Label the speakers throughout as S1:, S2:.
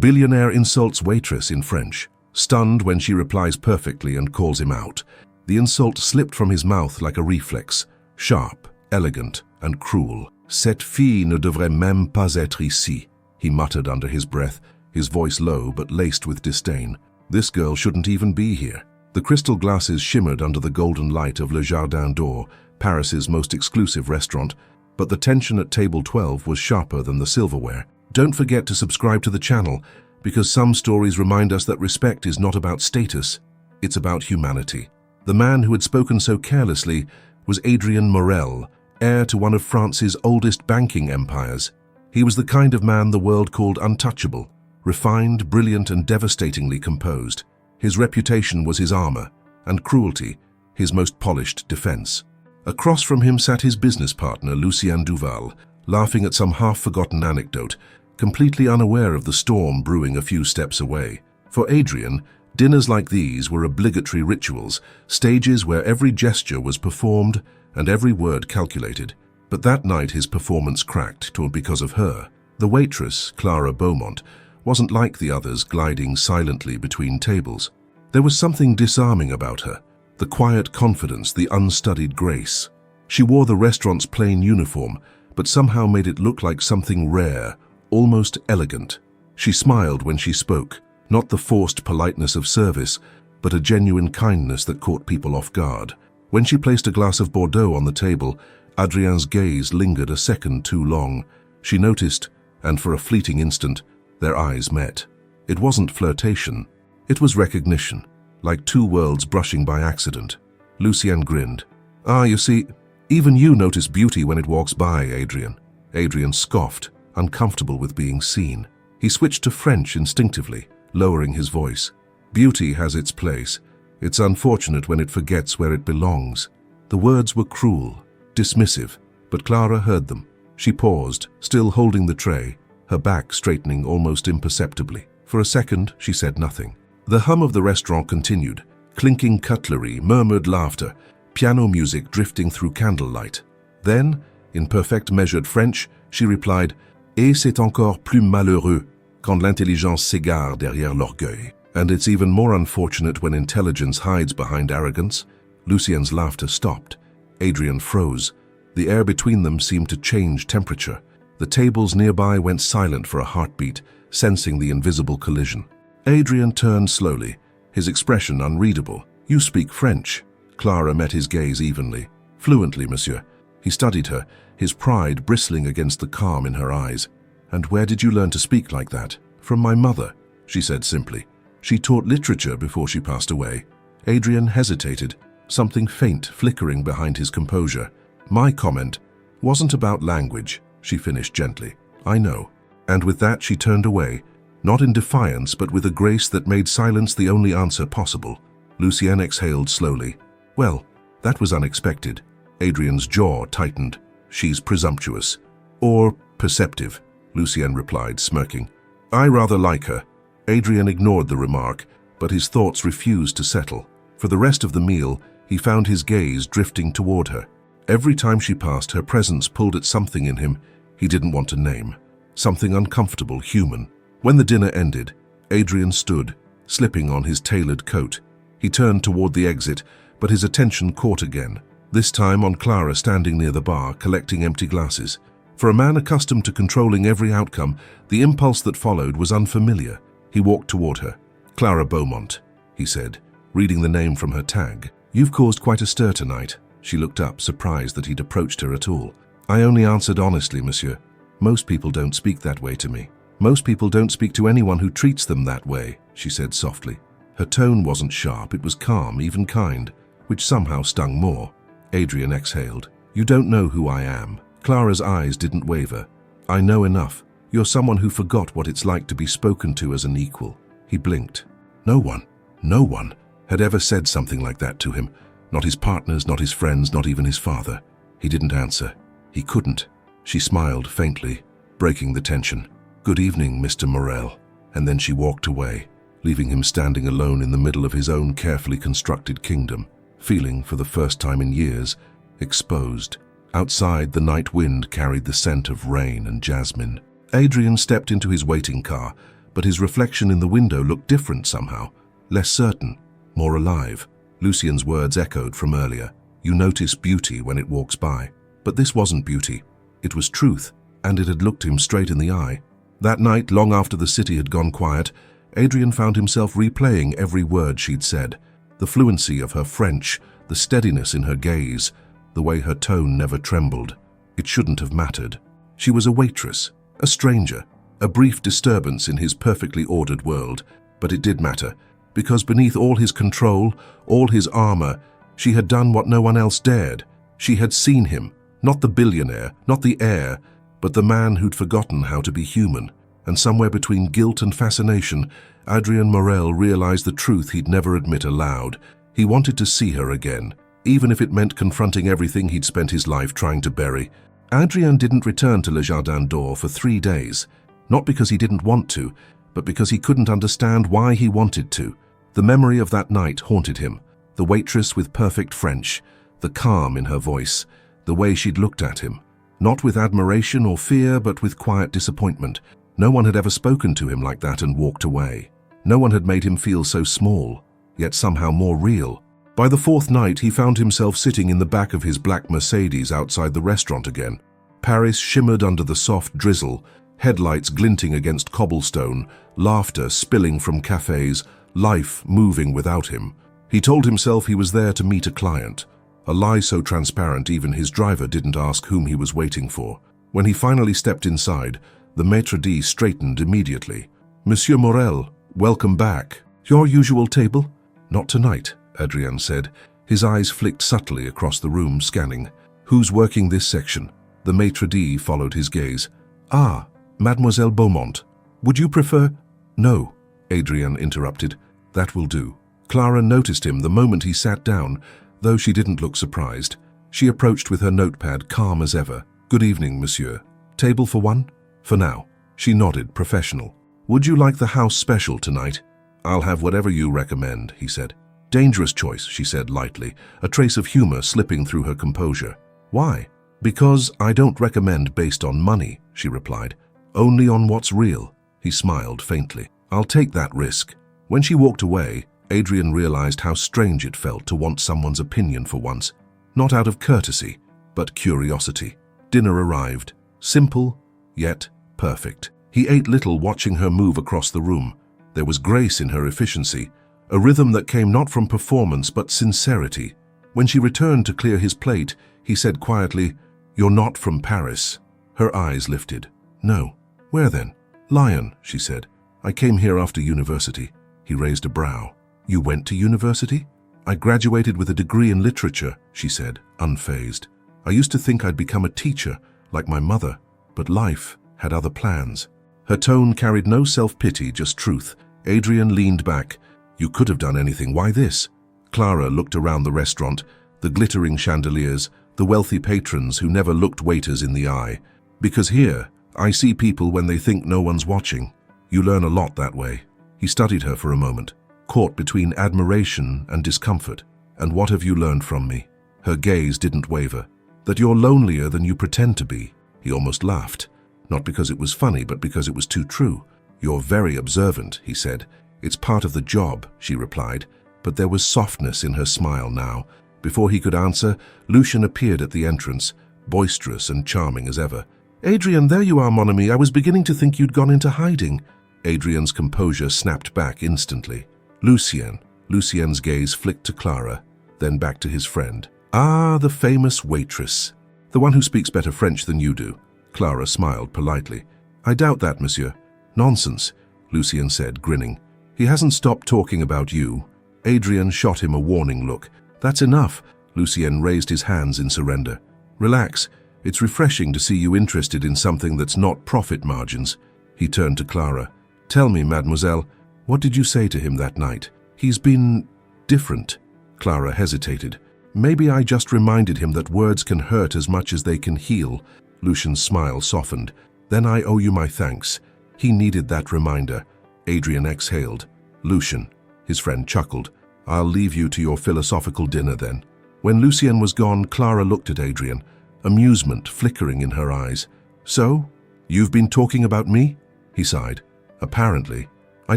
S1: Billionaire insults Waitress in French, stunned when she replies perfectly and calls him out. The insult slipped from his mouth like a reflex, sharp, elegant, and cruel. Cette fille ne devrait même pas être ici, he muttered under his breath, his voice low but laced with disdain. This girl shouldn't even be here. The crystal glasses shimmered under the golden light of Le Jardin d'Or, Paris's most exclusive restaurant, but the tension at table 12 was sharper than the silverware. Don't forget to subscribe to the channel, because some stories remind us that respect is not about status, it's about humanity. The man who had spoken so carelessly was Adrien Morel, heir to one of France's oldest banking empires. He was the kind of man the world called untouchable, refined, brilliant, and devastatingly composed. His reputation was his armor, and cruelty, his most polished defense. Across from him sat his business partner, Lucien Duval, laughing at some half-forgotten anecdote, completely unaware of the storm brewing a few steps away. For Adrien, dinners like these were obligatory rituals, stages where every gesture was performed and every word calculated. But that night his performance cracked because of her. The waitress, Clara Beaumont, wasn't like the others gliding silently between tables. There was something disarming about her, the quiet confidence, the unstudied grace. She wore the restaurant's plain uniform, but somehow made it look like something rare, almost elegant. She smiled when she spoke, not the forced politeness of service, but a genuine kindness that caught people off guard. When she placed a glass of Bordeaux on the table, Adrien's gaze lingered a second too long. She noticed, and for a fleeting instant, their eyes met. It wasn't flirtation. It was recognition, like two worlds brushing by accident. Lucien grinned. "Ah, you see, even you notice beauty when it walks by, Adrien." Adrien scoffed, uncomfortable with being seen. He switched to French instinctively, lowering his voice. "Beauty has its place. It's unfortunate when it forgets where it belongs." The words were cruel, dismissive, but Clara heard them. She paused, still holding the tray, her back straightening almost imperceptibly. For a second, she said nothing. The hum of the restaurant continued, clinking cutlery, murmured laughter, piano music drifting through candlelight. Then, in perfect measured French, she replied, "Et c'est encore plus malheureux quand l'intelligence s'égare derrière l'orgueil." And it's even more unfortunate when intelligence hides behind arrogance. Lucien's laughter stopped. Adrien froze. The air between them seemed to change temperature. The tables nearby went silent for a heartbeat, sensing the invisible collision. Adrien turned slowly, his expression unreadable. "You speak French." Clara met his gaze evenly. "Fluently, monsieur." He studied her, his pride bristling against the calm in her eyes. "And where did you learn to speak like that?" "From my mother," she said simply. "She taught literature before she passed away." Adrien hesitated, something faint flickering behind his composure. "My comment wasn't about language," she finished gently. "I know." And with that she turned away, not in defiance but with a grace that made silence the only answer possible. Lucien exhaled slowly. "Well, that was unexpected." Adrien's jaw tightened. "She's presumptuous." "Or perceptive," Lucien replied, smirking. "I rather like her." Adrien ignored the remark, but his thoughts refused to settle. For the rest of the meal, he found his gaze drifting toward her. Every time she passed, her presence pulled at something in him he didn't want to name. Something uncomfortable, human. When the dinner ended, Adrien stood, slipping on his tailored coat. He turned toward the exit, but his attention caught again, this time on Clara standing near the bar, collecting empty glasses. For a man accustomed to controlling every outcome, the impulse that followed was unfamiliar. He walked toward her. "Clara Beaumont," he said, reading the name from her tag. "You've caused quite a stir tonight." She looked up, surprised that he'd approached her at all. "I only answered honestly, monsieur. Most people don't speak that way to me." "Most people don't speak to anyone who treats them that way," she said softly. Her tone wasn't sharp, it was calm, even kind, which somehow stung more. Adrien exhaled. "You don't know who I am." Clara's eyes didn't waver. "I know enough. You're someone who forgot what it's like to be spoken to as an equal." He blinked. No one had ever said something like that to him. Not his partners, not his friends, not even his father. He didn't answer. He couldn't. She smiled faintly, breaking the tension. "Good evening, Mr. Morel." And then she walked away, leaving him standing alone in the middle of his own carefully constructed kingdom, feeling, for the first time in years, exposed. Outside, the night wind carried the scent of rain and jasmine. Adrien stepped into his waiting car, but his reflection in the window looked different somehow, less certain, more alive. Lucien's words echoed from earlier. You notice beauty when it walks by. But this wasn't beauty. It was truth, and it had looked him straight in the eye. That night, long after the city had gone quiet, Adrian found himself replaying every word she'd said. The fluency of her French, the steadiness in her gaze, the way her tone never trembled. It shouldn't have mattered. She was a waitress, a stranger, a brief disturbance in his perfectly ordered world. But it did matter, because beneath all his control, all his armor, she had done what no one else dared. She had seen him, not the billionaire, not the heir, but the man who'd forgotten how to be human. And somewhere between guilt and fascination, Adrien Morel realized the truth he'd never admit aloud. He wanted to see her again, even if it meant confronting everything he'd spent his life trying to bury. Adrien didn't return to Le Jardin d'Or for 3 days, not because he didn't want to, but because he couldn't understand why he wanted to. The memory of that night haunted him, the waitress with perfect French, the calm in her voice, the way she'd looked at him, not with admiration or fear, but with quiet disappointment. No one had ever spoken to him like that and walked away. No one had made him feel so small, yet somehow more real. By the 4th night, he found himself sitting in the back of his black Mercedes outside the restaurant again. Paris shimmered under the soft drizzle, headlights glinting against cobblestone, laughter spilling from cafes, life moving without him. He told himself he was there to meet a client, a lie so transparent even his driver didn't ask whom he was waiting for. When he finally stepped inside, the maitre d' straightened immediately. Monsieur Morel, welcome back. Your usual table? Not tonight, Adrien said. His eyes flicked subtly across the room, scanning. Who's working this section? The maitre d' followed his gaze. Ah, Mademoiselle Beaumont. Would you prefer? No, Adrien interrupted. That will do. Clara noticed him the moment he sat down, though she didn't look surprised. She approached with her notepad, calm as ever. Good evening, monsieur. Table for one? For now. She nodded, professional. Would you like the house special tonight? I'll have whatever you recommend, he said. Dangerous choice, she said lightly, a trace of humor slipping through her composure. Why? Because I don't recommend based on money, she replied. Only on what's real. He smiled faintly. I'll take that risk. When she walked away, Adrien realized how strange it felt to want someone's opinion for once. Not out of courtesy, but curiosity. Dinner arrived. Simple, yet perfect. He ate little watching her move across the room. There was grace in her efficiency, a rhythm that came not from performance but sincerity. When she returned to clear his plate, he said quietly, You're not from Paris. Her eyes lifted. No. Where then? Lyon, she said. I came here after university. He raised a brow. You went to university? I graduated with a degree in literature, she said, unfazed. I used to think I'd become a teacher, like my mother, but life had other plans. Her tone carried no self-pity, just truth. Adrien leaned back. You could have done anything. Why this? Clara looked around the restaurant, the glittering chandeliers, the wealthy patrons who never looked waiters in the eye. Because here, I see people when they think no one's watching. You learn a lot that way. He studied her for a moment, caught between admiration and discomfort. And what have you learned from me? Her gaze didn't waver. That you're lonelier than you pretend to be. He almost laughed. Not because it was funny, but because it was too true. You're very observant, he said. It's part of the job, she replied. But there was softness in her smile now. Before he could answer, Lucien appeared at the entrance, boisterous and charming as ever. Adrien, there you are, mon ami. I was beginning to think you'd gone into hiding. Adrien's composure snapped back instantly. Lucien. Lucien's gaze flicked to Clara, then back to his friend. Ah, the famous waitress. The one who speaks better French than you do. Clara smiled politely. I doubt that, monsieur. Nonsense, Lucien said, grinning. He hasn't stopped talking about you. Adrien shot him a warning look. That's enough. Lucien raised his hands in surrender. Relax. It's refreshing to see you interested in something that's not profit margins. He turned to Clara. Tell me, mademoiselle, what did you say to him that night? He's been different. Clara hesitated. Maybe I just reminded him that words can hurt as much as they can heal. Lucien's smile softened. Then I owe you my thanks. He needed that reminder. Adrien exhaled. Lucien. His friend chuckled. I'll leave you to your philosophical dinner then. When Lucien was gone, Clara looked at Adrien, amusement flickering in her eyes. So, you've been talking about me? He sighed. Apparently. I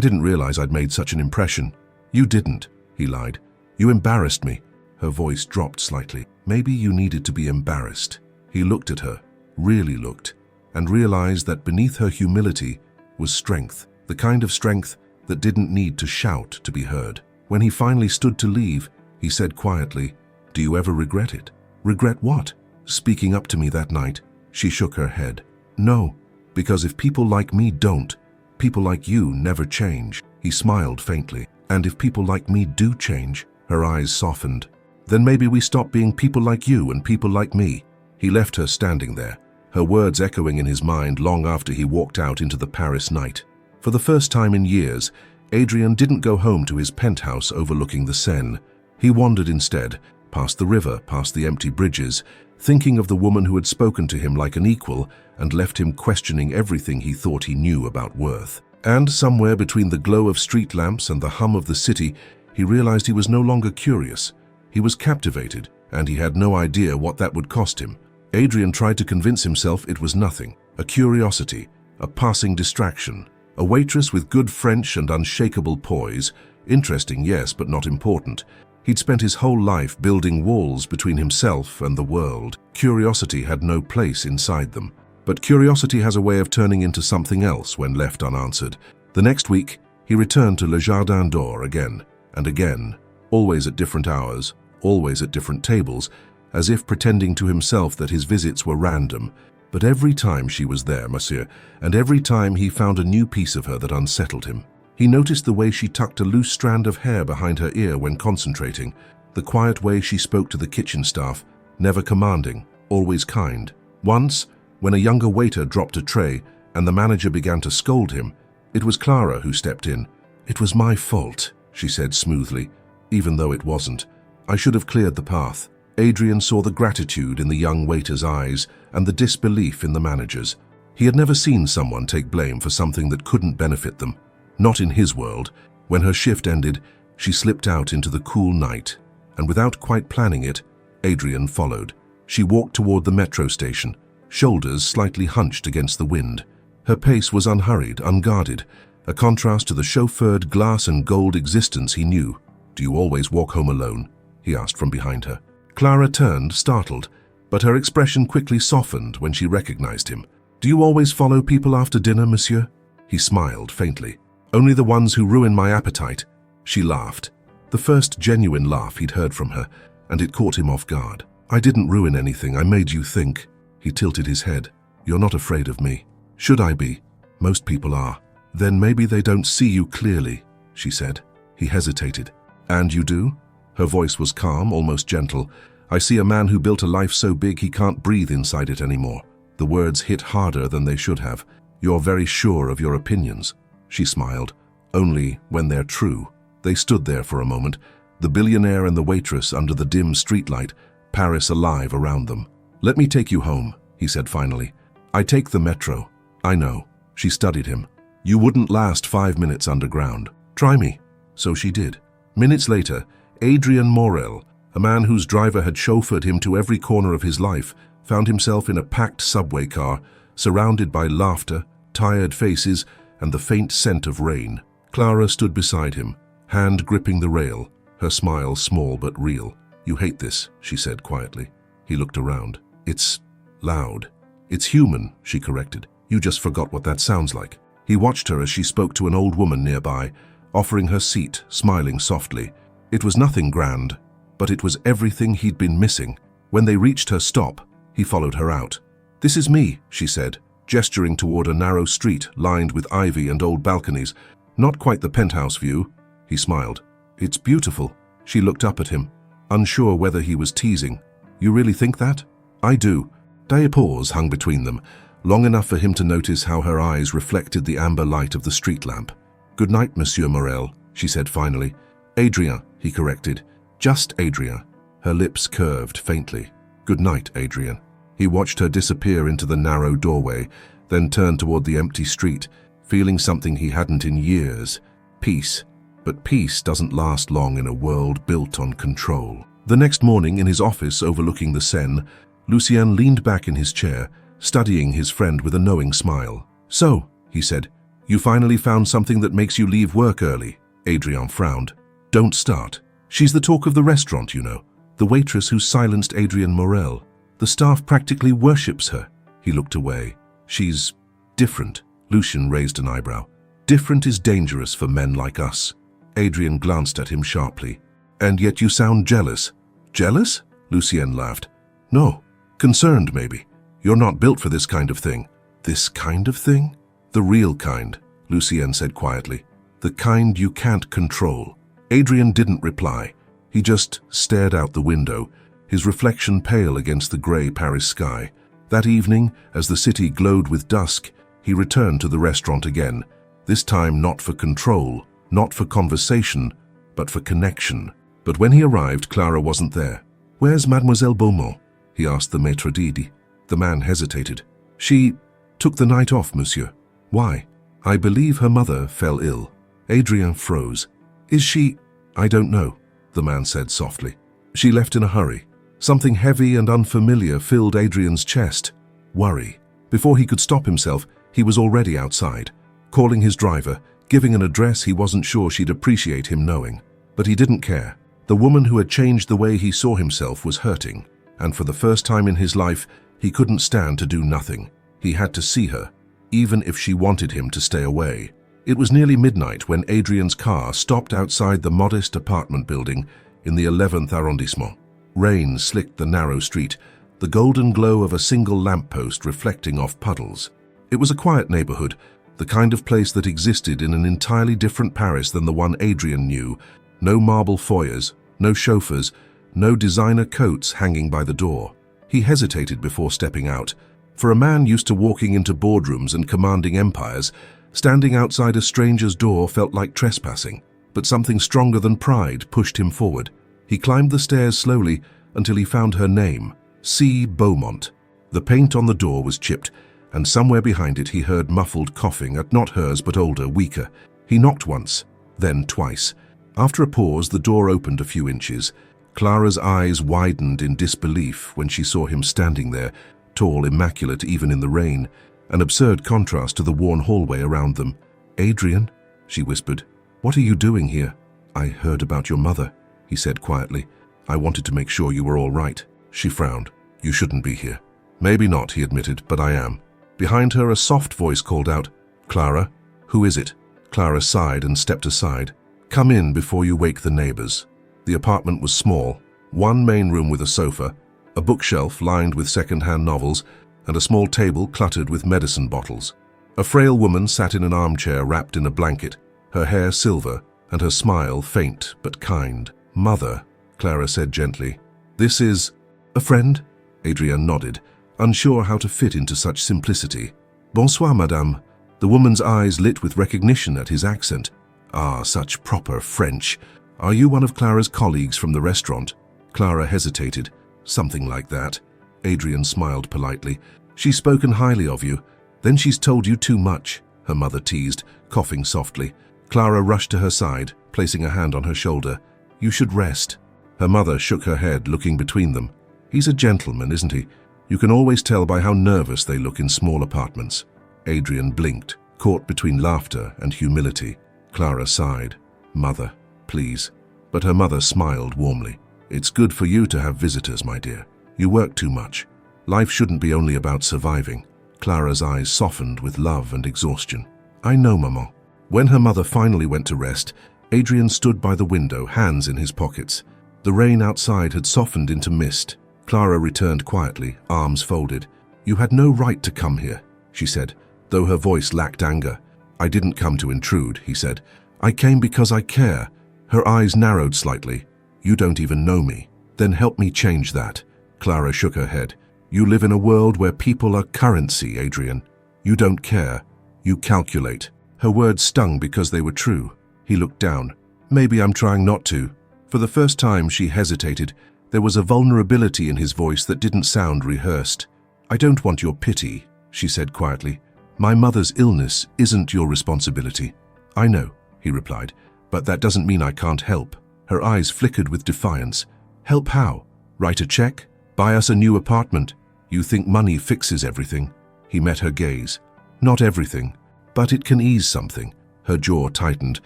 S1: didn't realize I'd made such an impression. You didn't, he lied. You embarrassed me. Her voice dropped slightly. Maybe you needed to be embarrassed. He looked at her, really looked, and realized that beneath her humility was strength, the kind of strength that didn't need to shout to be heard. When he finally stood to leave, he said quietly, "Do you ever regret it?" "Regret what?" "Speaking up to me that night." She shook her head. "No, because if people like me don't, people like you never change." He smiled faintly. "And if people like me do change," her eyes softened, "then maybe we stop being people like you and people like me." He left her standing there, her words echoing in his mind long after he walked out into the Paris night. For the first time in years, Adrien didn't go home to his penthouse overlooking the Seine. He wandered instead, past the river, past the empty bridges, thinking of the woman who had spoken to him like an equal and left him questioning everything he thought he knew about worth. And somewhere between the glow of street lamps and the hum of the city, he realized he was no longer curious. He was captivated, and he had no idea what that would cost him. Adrien tried to convince himself it was nothing, a curiosity, a passing distraction. A waitress with good French and unshakable poise, interesting, yes, but not important. He'd spent his whole life building walls between himself and the world. Curiosity had no place inside them. But curiosity has a way of turning into something else when left unanswered. The next week, he returned to Le Jardin d'Or again and again, always at different hours, always at different tables, as if pretending to himself that his visits were random. But every time she was there, monsieur, and every time he found a new piece of her that unsettled him. He noticed the way she tucked a loose strand of hair behind her ear when concentrating, the quiet way she spoke to the kitchen staff, never commanding, always kind. Once, when a younger waiter dropped a tray and the manager began to scold him, it was Clara who stepped in. "It was my fault," she said smoothly, even though it wasn't. "I should have cleared the path." Adrien saw the gratitude in the young waiter's eyes and the disbelief in the manager's. He had never seen someone take blame for something that couldn't benefit them. Not in his world. When her shift ended, she slipped out into the cool night, and without quite planning it, Adrien followed. She walked toward the metro station, shoulders slightly hunched against the wind. Her pace was unhurried, unguarded, a contrast to the chauffeured glass and gold existence he knew. "Do you always walk home alone?" he asked from behind her. Clara turned, startled, but her expression quickly softened when she recognized him. "Do you always follow people after dinner, monsieur?" He smiled faintly. "Only the ones who ruin my appetite." She laughed, the first genuine laugh he'd heard from her, and it caught him off guard. "I didn't ruin anything, I made you think." He tilted his head. "You're not afraid of me." "Should I be? Most people are." "Then maybe they don't see you clearly," she said. He hesitated. "And you do?" Her voice was calm, almost gentle. "I see a man who built a life so big he can't breathe inside it anymore." The words hit harder than they should have. "You're very sure of your opinions." She smiled. "Only when they're true." They stood there for a moment, the billionaire and the waitress under the dim streetlight, Paris alive around them. "Let me take you home," he said finally. "I take the metro." "I know." She studied him. "You wouldn't last 5 minutes underground. Try me." So she did. Minutes later, Adrien Morel, a man whose driver had chauffeured him to every corner of his life, found himself in a packed subway car, surrounded by laughter, tired faces, and the faint scent of rain. Clara stood beside him, hand gripping the rail, her smile small but real. "You hate this," she said quietly. He looked around. "It's loud." "It's human," she corrected. "You just forgot what that sounds like." He watched her as she spoke to an old woman nearby, offering her seat, smiling softly. It was nothing grand, but it was everything he'd been missing. When they reached her stop, he followed her out. "This is me," she said, gesturing toward a narrow street lined with ivy and old balconies. "Not quite the penthouse view." He smiled. "It's beautiful." She looked up at him, unsure whether he was teasing. "You really think that?" "I do." A pause hung between them, long enough for him to notice how her eyes reflected the amber light of the street lamp. "Good night, Monsieur Morel," she said finally. "Adrien," he corrected. "Just Adrien." Her lips curved faintly. "Good night, Adrien." He watched her disappear into the narrow doorway, then turned toward the empty street, feeling something he hadn't in years. Peace. But peace doesn't last long in a world built on control. The next morning, in his office overlooking the Seine, Lucien leaned back in his chair, studying his friend with a knowing smile. "So," he said, You finally found something that makes you leave work early. Adrien frowned. Don't start. She's the talk of the restaurant, you know. The waitress who silenced Adrien Morel. The staff practically worships her. He looked away. She's different. Lucien raised an eyebrow. Different is dangerous for men like us. Adrien glanced at him sharply. And yet you sound jealous. Jealous? Lucien laughed. No. Concerned, maybe. You're not built for this kind of thing. This kind of thing? The real kind, Lucien said quietly. The kind you can't control. Adrien didn't reply. He just stared out the window, his reflection pale against the grey Paris sky. That evening, as the city glowed with dusk, he returned to the restaurant again, this time not for control, not for conversation, but for connection. But when he arrived, Clara wasn't there. Where's Mademoiselle Beaumont? He asked the maître d'hôtel. The man hesitated. She took the night off, monsieur. Why? I believe her mother fell ill. Adrien froze. Is she? I don't know, the man said softly. She left in a hurry. Something heavy and unfamiliar filled Adrien's chest. Worry. Before he could stop himself, he was already outside, calling his driver, giving an address he wasn't sure she'd appreciate him knowing. But he didn't care. The woman who had changed the way he saw himself was hurting, and for the first time in his life, he couldn't stand to do nothing. He had to see her, even if she wanted him to stay away. It was nearly midnight when Adrien's car stopped outside the modest apartment building in the 11th arrondissement. Rain slicked the narrow street, the golden glow of a single lamppost reflecting off puddles. It was a quiet neighborhood, the kind of place that existed in an entirely different Paris than the one Adrien knew. No marble foyers, no chauffeurs, no designer coats hanging by the door. He hesitated before stepping out. For a man used to walking into boardrooms and commanding empires, standing outside a stranger's door felt like trespassing, but something stronger than pride pushed him forward. He climbed the stairs slowly until he found her name, C. Beaumont. The paint on the door was chipped, and somewhere behind it he heard muffled coughing at not hers but older, weaker. He knocked once, then twice. After a pause, the door opened a few inches. Clara's eyes widened in disbelief when she saw him standing there, tall, immaculate even in the rain, an absurd contrast to the worn hallway around them. Adrien, she whispered, what are you doing here? I heard about your mother, he said quietly. I wanted to make sure you were all right. She frowned. You shouldn't be here. Maybe not, he admitted, but I am. Behind her, a soft voice called out, Clara, who is it? Clara sighed and stepped aside. Come in before you wake the neighbors. The apartment was small, one main room with a sofa, a bookshelf lined with second-hand novels, and a small table cluttered with medicine bottles. A frail woman sat in an armchair wrapped in a blanket, her hair silver and her smile faint but kind. Mother, Clara said gently. This is a friend? Adrien nodded, unsure how to fit into such simplicity. Bonsoir, madame. The woman's eyes lit with recognition at his accent. Ah, such proper French. Are you one of Clara's colleagues from the restaurant? Clara hesitated. Something like that. Adrien smiled politely. She's spoken highly of you. Then she's told you too much, her mother teased, coughing softly. Clara rushed to her side, placing a hand on her shoulder. You should rest. Her mother shook her head, looking between them. He's a gentleman, isn't he? You can always tell by how nervous they look in small apartments. Adrien blinked, caught between laughter and humility. Clara sighed. Mother, please. But her mother smiled warmly. It's good for you to have visitors, my dear. You work too much. Life shouldn't be only about surviving. Clara's eyes softened with love and exhaustion. I know, maman. When her mother finally went to rest, Adrien stood by the window, hands in his pockets. The rain outside had softened into mist. Clara returned quietly, arms folded. You had no right to come here, she said, though her voice lacked anger. I didn't come to intrude, he said. I came because I care. Her eyes narrowed slightly. You don't even know me. Then help me change that. Clara shook her head. You live in a world where people are currency, Adrien. You don't care. You calculate. Her words stung because they were true. He looked down. Maybe I'm trying not to. For the first time, she hesitated. There was a vulnerability in his voice that didn't sound rehearsed. I don't want your pity, she said quietly. My mother's illness isn't your responsibility. I know, he replied, but that doesn't mean I can't help. Her eyes flickered with defiance. Help how? Write a check? Buy us a new apartment? You think money fixes everything? He met her gaze. Not everything. But it can ease something. Her jaw tightened.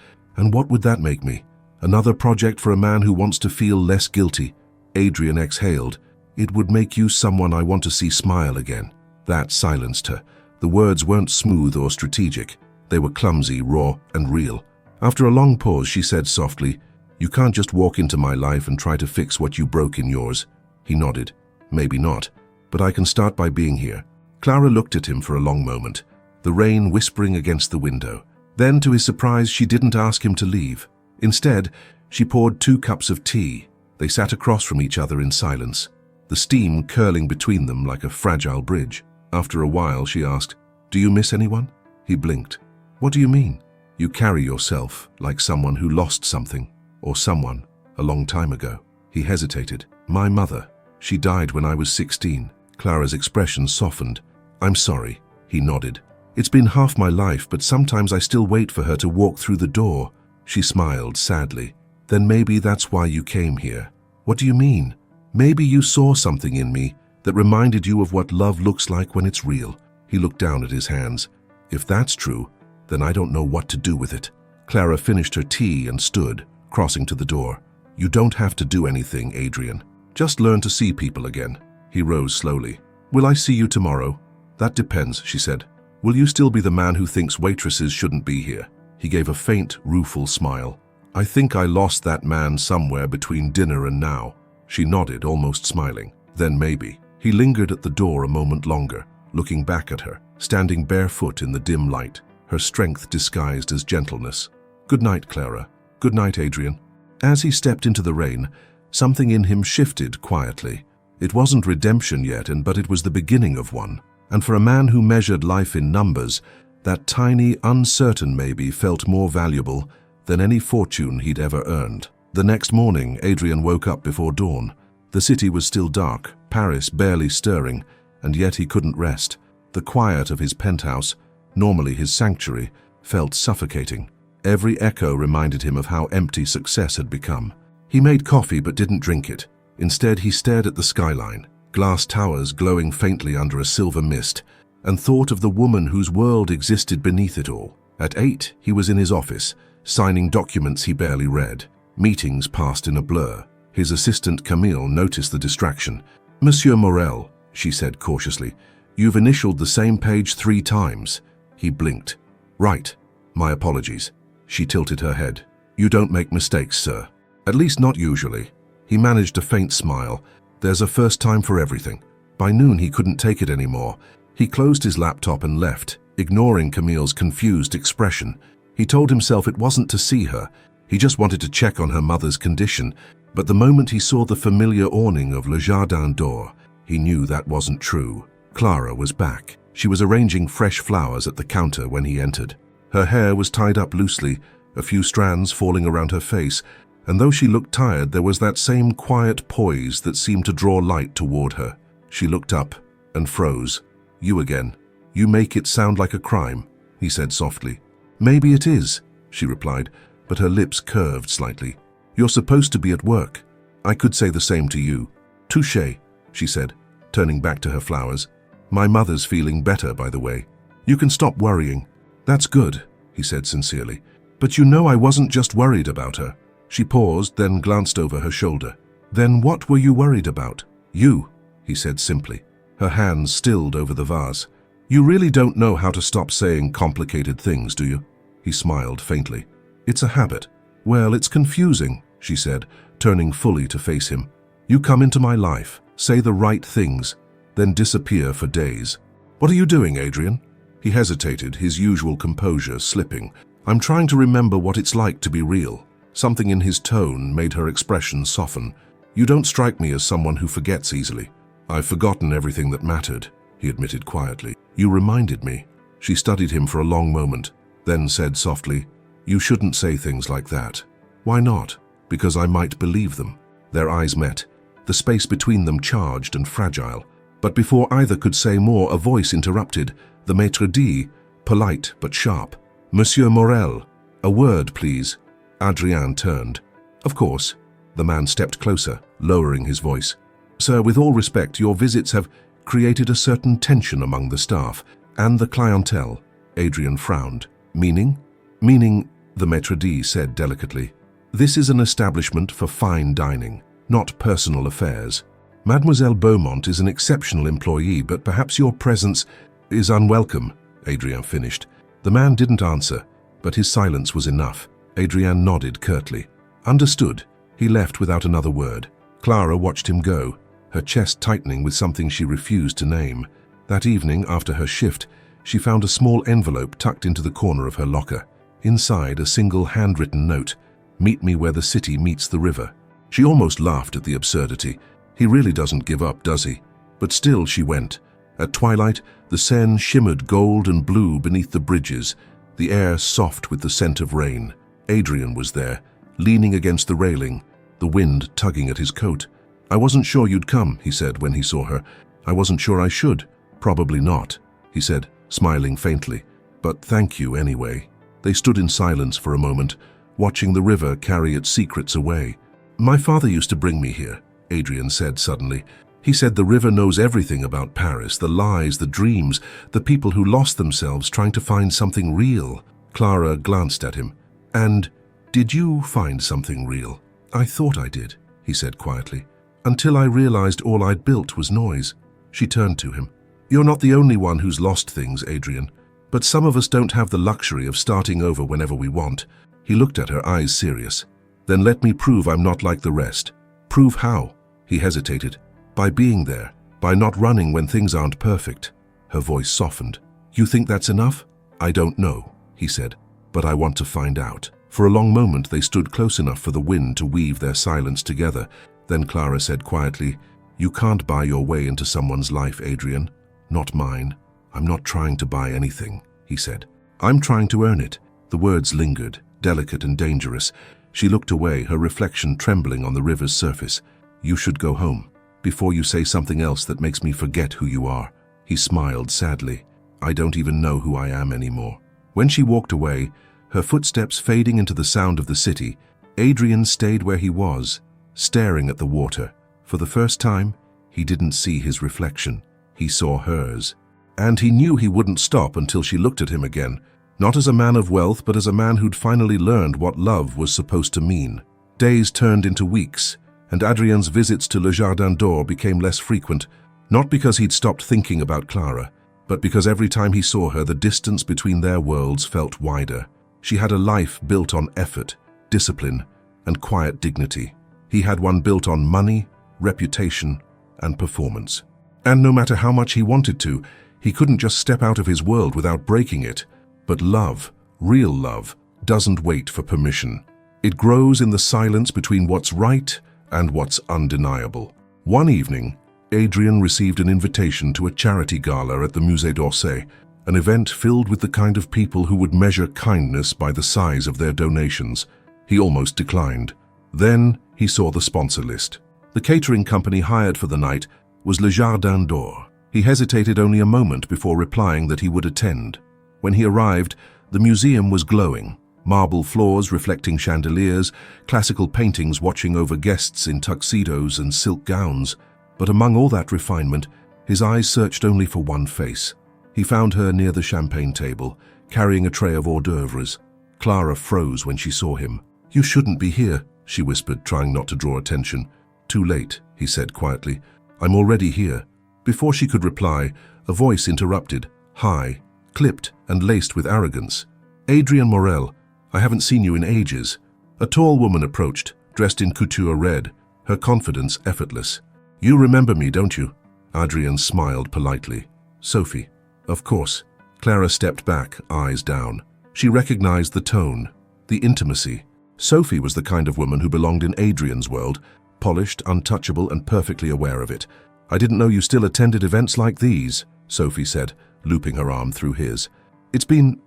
S1: And what would that make me? Another project for a man who wants to feel less guilty. Adrian exhaled. It would make you someone I want to see smile again. That silenced her. The words weren't smooth or strategic. They were clumsy, raw, and real. After a long pause, she said softly, "You can't just walk into my life and try to fix what you broke in yours." He nodded. "Maybe not, but I can start by being here." Clara looked at him for a long moment, the rain whispering against the window. Then, to his surprise, she didn't ask him to leave. Instead, she poured 2 cups of tea. They sat across from each other in silence, the steam curling between them like a fragile bridge. After a while, she asked, "Do you miss anyone?" He blinked. "What do you mean?" "You carry yourself like someone who lost something, or someone, a long time ago." He hesitated. "My mother. She died when I was 16. Clara's expression softened. "I'm sorry," he nodded. "It's been half my life, but sometimes I still wait for her to walk through the door." She smiled sadly. "Then maybe that's why you came here." "What do you mean?" "Maybe you saw something in me that reminded you of what love looks like when it's real." He looked down at his hands. "If that's true, then I don't know what to do with it." Clara finished her tea and stood, crossing to the door. "You don't have to do anything, Adrian. Just learn to see people again." He rose slowly. "Will I see you tomorrow?" "That depends," she said. "Will you still be the man who thinks waitresses shouldn't be here?" He gave a faint, rueful smile. "I think I lost that man somewhere between dinner and now." She nodded, almost smiling. "Then maybe." He lingered at the door a moment longer, looking back at her, standing barefoot in the dim light, her strength disguised as gentleness. "Good night, Clara. Good night, Adrian." As he stepped into the rain, something in him shifted quietly. It wasn't redemption yet, but it was the beginning of one. And for a man who measured life in numbers, that tiny, uncertain maybe felt more valuable than any fortune he'd ever earned. The next morning, Adrian woke up before dawn. The city was still dark, Paris barely stirring, and yet he couldn't rest. The quiet of his penthouse, normally his sanctuary, felt suffocating. Every echo reminded him of how empty success had become. He made coffee but didn't drink it. Instead, he stared at the skyline, glass towers glowing faintly under a silver mist, and thought of the woman whose world existed beneath it all. At 8, he was in his office, signing documents he barely read. Meetings passed in a blur. His assistant Camille noticed the distraction. "Monsieur Morel," she said cautiously, "you've initialed the same page 3 times." He blinked. "Right. My apologies." She tilted her head. "You don't make mistakes, sir. At least not usually." He managed a faint smile. There's a first time for everything. By noon, he couldn't take it anymore. He closed his laptop and left, ignoring Camille's confused expression. He told himself it wasn't to see her. He just wanted to check on her mother's condition. But the moment he saw the familiar awning of Le Jardin d'Or, he knew that wasn't true. Clara was back. She was arranging fresh flowers at the counter when he entered. Her hair was tied up loosely, a few strands falling around her face, and though she looked tired, there was that same quiet poise that seemed to draw light toward her. She looked up and froze. "You again. You make it sound like a crime," he said softly. "Maybe it is," she replied, but her lips curved slightly. "You're supposed to be at work. I could say the same to you." "Touché," she said, turning back to her flowers. "My mother's feeling better, by the way. You can stop worrying." "That's good," he said sincerely. "But you know I wasn't just worried about her." She paused, then glanced over her shoulder. "Then what were you worried about?" "You," he said simply. Her hands stilled over the vase. "You really don't know how to stop saying complicated things, do you?" He smiled faintly. "It's a habit." "Well, it's confusing," she said, turning fully to face him. "You come into my life, say the right things, then disappear for days." "What are you doing, Adrian?" He hesitated, his usual composure slipping. "I'm trying to remember what it's like to be real." Something in his tone made her expression soften. "You don't strike me as someone who forgets easily." "I've forgotten everything that mattered," he admitted quietly. "You reminded me." She studied him for a long moment, then said softly, "You shouldn't say things like that." "Why not?" "Because I might believe them." Their eyes met, the space between them charged and fragile. But before either could say more, a voice interrupted, the maître d', polite but sharp. "Monsieur Morel, a word, please." Adrien turned. "Of course." The man stepped closer, lowering his voice. "Sir, with all respect, your visits have created a certain tension among the staff and the clientele." Adrian frowned. Meaning? Meaning, the maître d' said delicately. This is an establishment for fine dining, not personal affairs. Mademoiselle Beaumont is an exceptional employee, but perhaps your presence is unwelcome, Adrian finished. The man didn't answer, but his silence was enough. Adrian nodded curtly. Understood. He left without another word. Clara watched him go, her chest tightening with something she refused to name. That evening, after her shift, she found a small envelope tucked into the corner of her locker. Inside, a single handwritten note, "Meet me where the city meets the river." She almost laughed at the absurdity. He really doesn't give up, does he? But still she went. At twilight, the Seine shimmered gold and blue beneath the bridges, the air soft with the scent of rain. Adrian was there, leaning against the railing, the wind tugging at his coat. "I wasn't sure you'd come," he said when he saw her. "I wasn't sure I should." "Probably not," he said, smiling faintly. "But thank you anyway." They stood in silence for a moment, watching the river carry its secrets away. "My father used to bring me here," Adrian said suddenly. "He said the river knows everything about Paris, the lies, the dreams, the people who lost themselves trying to find something real." Clara glanced at him. "And did you find something real?" "I thought I did," he said quietly, "until I realized all I'd built was noise." She turned to him. "You're not the only one who's lost things, Adrian. But some of us don't have the luxury of starting over whenever we want." He looked at her, eyes serious. "Then let me prove I'm not like the rest." "Prove how?" He hesitated. "By being there, by not running when things aren't perfect." Her voice softened. "You think that's enough?" "I don't know," he said, "but I want to find out." For a long moment they stood close enough for the wind to weave their silence together. Then Clara said quietly, "You can't buy your way into someone's life, Adrian. Not mine. I'm not trying to buy anything," he said. "I'm trying to earn it." The words lingered, delicate and dangerous. She looked away, her reflection trembling on the river's surface. "You should go home, before you say something else that makes me forget who you are." He smiled sadly. "I don't even know who I am anymore." When she walked away, her footsteps fading into the sound of the city, Adrian stayed where he was, staring at the water. For the first time, he didn't see his reflection. He saw hers. And he knew he wouldn't stop until she looked at him again, not as a man of wealth, but as a man who'd finally learned what love was supposed to mean. Days turned into weeks, and Adrian's visits to Le Jardin d'Or became less frequent, not because he'd stopped thinking about Clara, but because every time he saw her, the distance between their worlds felt wider. She had a life built on effort, discipline, and quiet dignity. He had one built on money, reputation, and performance. And no matter how much he wanted to, he couldn't just step out of his world without breaking it. But love, real love, doesn't wait for permission. It grows in the silence between what's right and what's undeniable. One evening, Adrian received an invitation to a charity gala at the Musée d'Orsay, an event filled with the kind of people who would measure kindness by the size of their donations. He almost declined. Then he saw the sponsor list. The catering company hired for the night was Le Jardin d'Or. He hesitated only a moment before replying that he would attend. When he arrived, the museum was glowing. Marble floors reflecting chandeliers, classical paintings watching over guests in tuxedos and silk gowns. But among all that refinement, his eyes searched only for one face. He found her near the champagne table, carrying a tray of hors d'oeuvres. Clara froze when she saw him. "You shouldn't be here," she whispered, trying not to draw attention. "Too late," he said quietly. "I'm already here." Before she could reply, a voice interrupted, high, clipped and laced with arrogance. "Adrian Morel, I haven't seen you in ages." A tall woman approached, dressed in couture red, her confidence effortless. "You remember me, don't you?" Adrian smiled politely. "Sophie." "Of course." Clara stepped back, eyes down. She recognized the tone, the intimacy. Sophie was the kind of woman who belonged in Adrian's world, polished, untouchable, and perfectly aware of it. "I didn't know you still attended events like these," Sophie said, looping her arm through his. "It's been,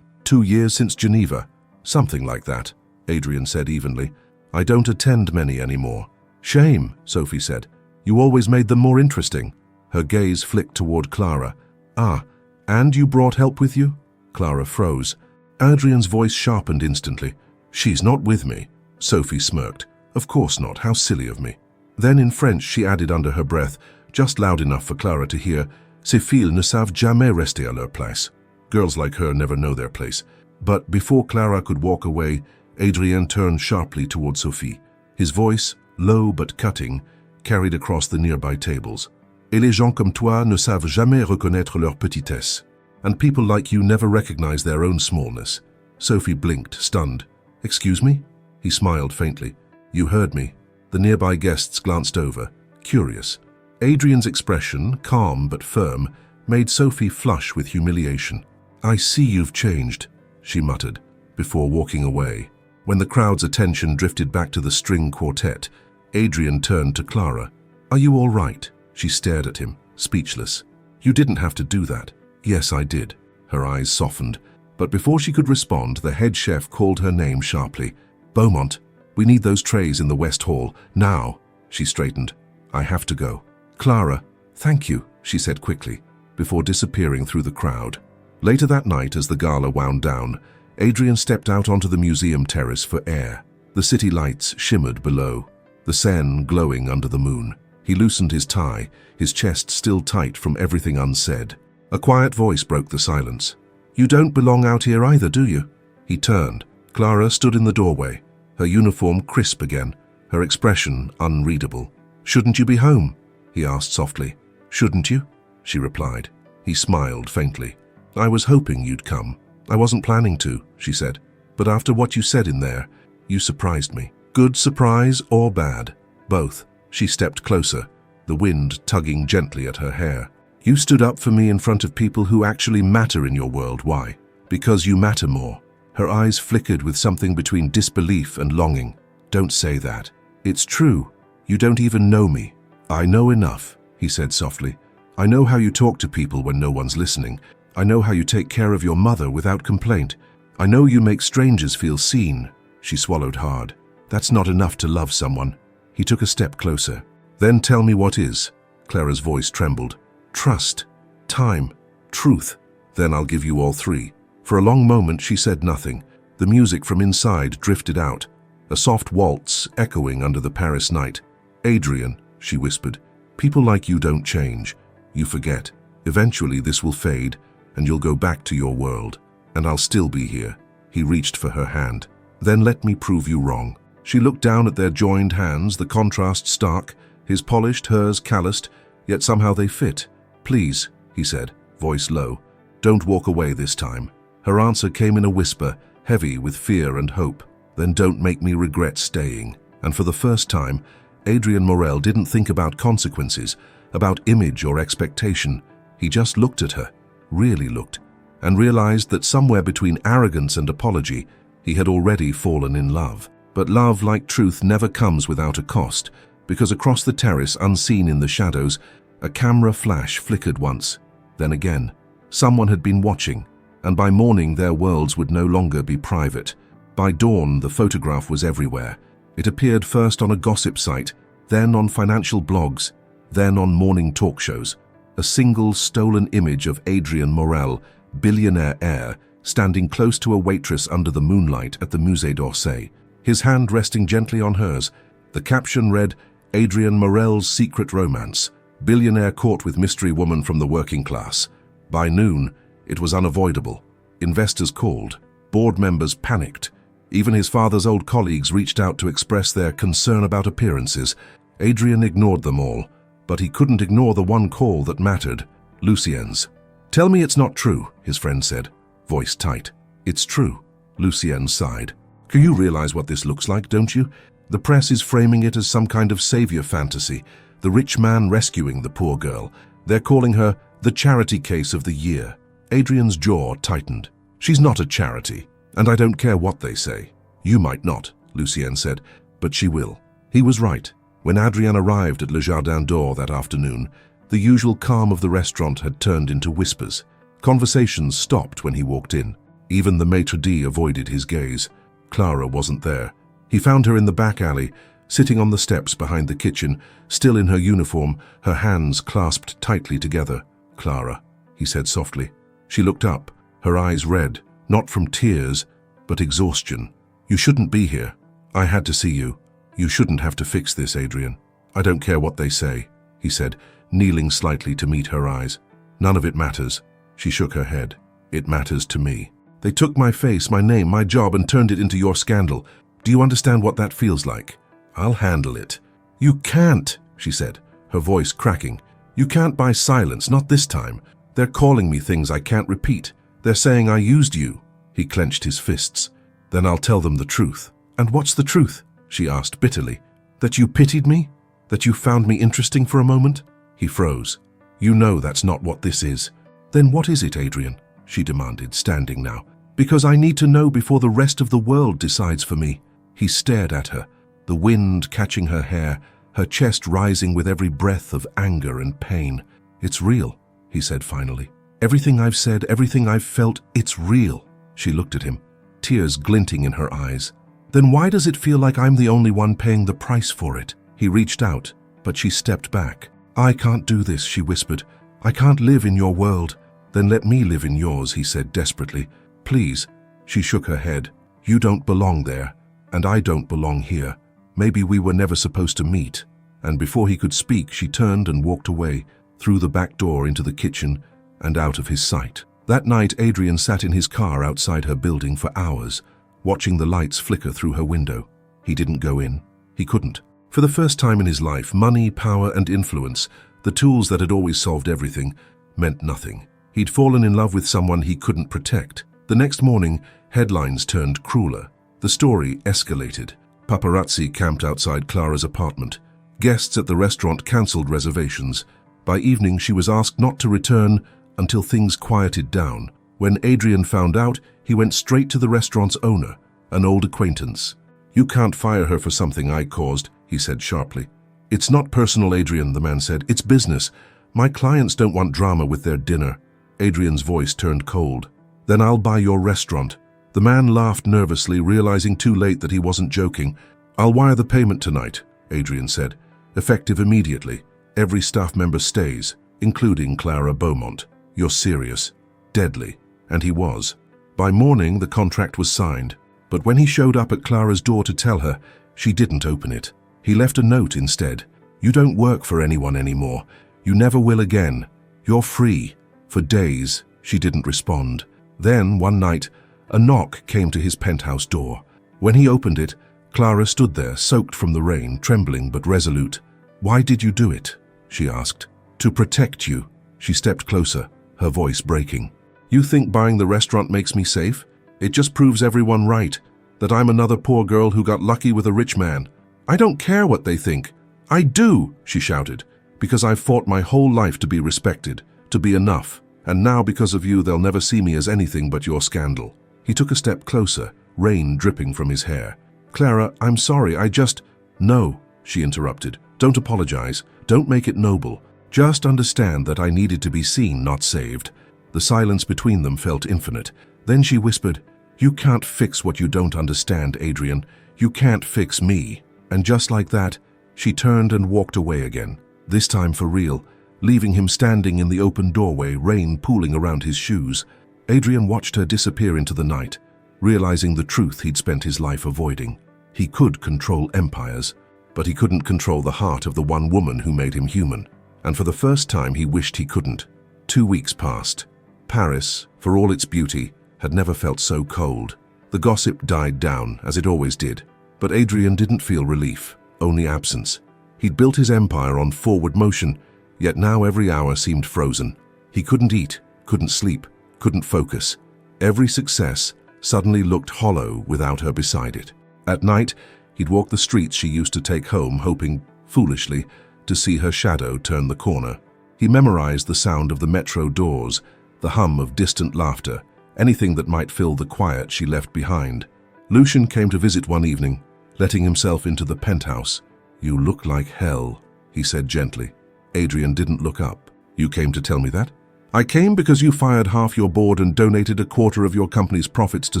S1: 2 years since Geneva?" "Something like that," Adrian said evenly. "I don't attend many anymore." "Shame," Sophie said. "You always made them more interesting." Her gaze flicked toward Clara. "Ah, and you brought help with you?" Clara froze. Adrian's voice sharpened instantly. "She's not with me." Sophie smirked. "Of course not, how silly of me." Then in French she added under her breath, just loud enough for Clara to hear, "Ces filles ne savent jamais rester à leur place." Girls like her never know their place. But before Clara could walk away, Adrien turned sharply toward Sophie. His voice, low but cutting, carried across the nearby tables. Et les gens comme toi ne savent jamais reconnaître leur petitesse. And people like you never recognize their own smallness. Sophie blinked, stunned. Excuse me? He smiled faintly. You heard me. The nearby guests glanced over, curious. Adrien's expression, calm but firm, made Sophie flush with humiliation. I see you've changed, she muttered, before walking away. When the crowd's attention drifted back to the string quartet, Adrien turned to Clara. Are you all right? She stared at him, speechless. You didn't have to do that. Yes, I did. Her eyes softened. But before she could respond, the head chef called her name sharply. Beaumont, we need those trays in the West Hall, now. She straightened. I have to go. Clara, thank you, she said quickly, before disappearing through the crowd. Later that night, as the gala wound down, Adrien stepped out onto the museum terrace for air. The city lights shimmered below, the Seine glowing under the moon. He loosened his tie, his chest still tight from everything unsaid. A quiet voice broke the silence. You don't belong out here either, do you? He turned. Clara stood in the doorway, her uniform crisp again, her expression unreadable. Shouldn't you be home? He asked softly. Shouldn't you? She replied. He smiled faintly. I was hoping you'd come. I wasn't planning to, she said. But after what you said in there, you surprised me. Good surprise or bad? Both. She stepped closer, the wind tugging gently at her hair. You stood up for me in front of people who actually matter in your world. Why? Because you matter more. Her eyes flickered with something between disbelief and longing. Don't say that. It's true. You don't even know me. I know enough, he said softly. I know how you talk to people when no one's listening. I know how you take care of your mother without complaint. I know you make strangers feel seen. She swallowed hard. That's not enough to love someone. He took a step closer. Then tell me what is. Clara's voice trembled. Trust, time, truth. Then I'll give you all three. For a long moment she said nothing. The music from inside drifted out, a soft waltz echoing under the Paris night. Adrien, she whispered, people like you don't change. You forget. Eventually this will fade, and you'll go back to your world. And I'll still be here. He reached for her hand. Then let me prove you wrong. She looked down at their joined hands, the contrast stark, his polished, hers calloused, yet somehow they fit. Please, he said, voice low, don't walk away this time. Her answer came in a whisper, heavy with fear and hope. Then don't make me regret staying. And for the first time, Adrien Morel didn't think about consequences, about image or expectation. He just looked at her, really looked, and realized that somewhere between arrogance and apology, he had already fallen in love. But love, like truth, never comes without a cost, because across the terrace, unseen in the shadows, a camera flash flickered once, then again. Someone had been watching, and by morning their worlds would no longer be private. By dawn, the photograph was everywhere. It appeared first on a gossip site, then on financial blogs, then on morning talk shows. A single stolen image of Adrien Morel, billionaire heir, standing close to a waitress under the moonlight at the Musée d'Orsay, his hand resting gently on hers. The caption read, Adrien Morel's secret romance, billionaire caught with mystery woman from the working class. By noon, it was unavoidable. Investors called, board members panicked. Even his father's old colleagues reached out to express their concern about appearances. Adrien ignored them all, but he couldn't ignore the one call that mattered, Lucien's. Tell me it's not true, his friend said, voice tight. It's true, Lucien sighed. Can you realize what this looks like, don't you? The press is framing it as some kind of savior fantasy, the rich man rescuing the poor girl. They're calling her the charity case of the year. Adrien's jaw tightened. She's not a charity, and I don't care what they say. You might not, Lucien said, but she will. He was right. When Adrien arrived at Le Jardin d'Or that afternoon, the usual calm of the restaurant had turned into whispers. Conversations stopped when he walked in. Even the maitre d' avoided his gaze. Clara wasn't there. He found her in the back alley, sitting on the steps behind the kitchen, still in her uniform, her hands clasped tightly together. Clara, he said softly. She looked up, her eyes red, not from tears, but exhaustion. You shouldn't be here. I had to see you. You shouldn't have to fix this, Adrien. I don't care what they say, he said, kneeling slightly to meet her eyes. None of it matters. She shook her head. It matters to me. They took my face, my name, my job, and turned it into your scandal. Do you understand what that feels like? I'll handle it. You can't, she said, her voice cracking. You can't buy silence, not this time. They're calling me things I can't repeat. They're saying I used you. He clenched his fists. Then I'll tell them the truth. And what's the truth? She asked bitterly. That you pitied me? That you found me interesting for a moment? He froze. You know that's not what this is. Then what is it, Adrian? She demanded, standing now. Because I need to know before the rest of the world decides for me. He stared at her, the wind catching her hair, her chest rising with every breath of anger and pain. It's real, he said finally. Everything I've said, everything I've felt, it's real. She looked at him, tears glinting in her eyes. Then why does it feel like I'm the only one paying the price for it? He reached out, but she stepped back. I can't do this, she whispered. I can't live in your world. Then let me live in yours, he said desperately. Please. She shook her head. You don't belong there, and I don't belong here. Maybe we were never supposed to meet. And before he could speak, she turned and walked away, through the back door into the kitchen and out of his sight. That night, Adrian sat in his car outside her building for hours, watching the lights flicker through her window. He didn't go in. He couldn't. For the first time in his life, money, power, and influence, the tools that had always solved everything, meant nothing. He'd fallen in love with someone he couldn't protect. The next morning, headlines turned crueler. The story escalated. Paparazzi camped outside Clara's apartment. Guests at the restaurant cancelled reservations. By evening, she was asked not to return until things quieted down. When Adrian found out, he went straight to the restaurant's owner, an old acquaintance. You can't fire her for something I caused, he said sharply. It's not personal, Adrian, the man said. It's business. My clients don't want drama with their dinner. Adrian's voice turned cold. Then I'll buy your restaurant. The man laughed nervously, realizing too late that he wasn't joking. I'll wire the payment tonight, Adrian said. Effective immediately. Every staff member stays, including Clara Beaumont. You're serious. Deadly. And he was. By morning, the contract was signed. But when he showed up at Clara's door to tell her, she didn't open it. He left a note instead. You don't work for anyone anymore. You never will again. You're free. For days, she didn't respond. Then, one night, a knock came to his penthouse door. When he opened it, Clara stood there, soaked from the rain, trembling but resolute. Why did you do it? She asked. To protect you. She stepped closer, her voice breaking. You think buying the restaurant makes me safe? It just proves everyone right, that I'm another poor girl who got lucky with a rich man. I don't care what they think. I do, she shouted, because I've fought my whole life to be respected, to be enough, and now because of you they'll never see me as anything but your scandal. He took a step closer, rain dripping from his hair. Clara, I'm sorry, I just... No, she interrupted. Don't apologize. Don't make it noble. Just understand that I needed to be seen, not saved. The silence between them felt infinite. Then she whispered, You can't fix what you don't understand, Adrian. You can't fix me. And just like that, she turned and walked away again, this time for real, leaving him standing in the open doorway, rain pooling around his shoes. Adrian watched her disappear into the night, realizing the truth he'd spent his life avoiding. He could control empires, but he couldn't control the heart of the one woman who made him human. And for the first time, he wished he couldn't. 2 weeks passed. Paris, for all its beauty, had never felt so cold. The gossip died down, as it always did. But Adrian didn't feel relief, only absence. He'd built his empire on forward motion, yet now every hour seemed frozen. He couldn't eat, couldn't sleep, couldn't focus. Every success suddenly looked hollow without her beside it. At night, he'd walk the streets she used to take home, hoping, foolishly, to see her shadow turn the corner. He memorized the sound of the metro doors, the hum of distant laughter, anything that might fill the quiet she left behind. Lucian came to visit one evening, letting himself into the penthouse. You look like hell, he said gently. Adrian didn't look up. You came to tell me that? I came because you fired half your board and donated 1/4 of your company's profits to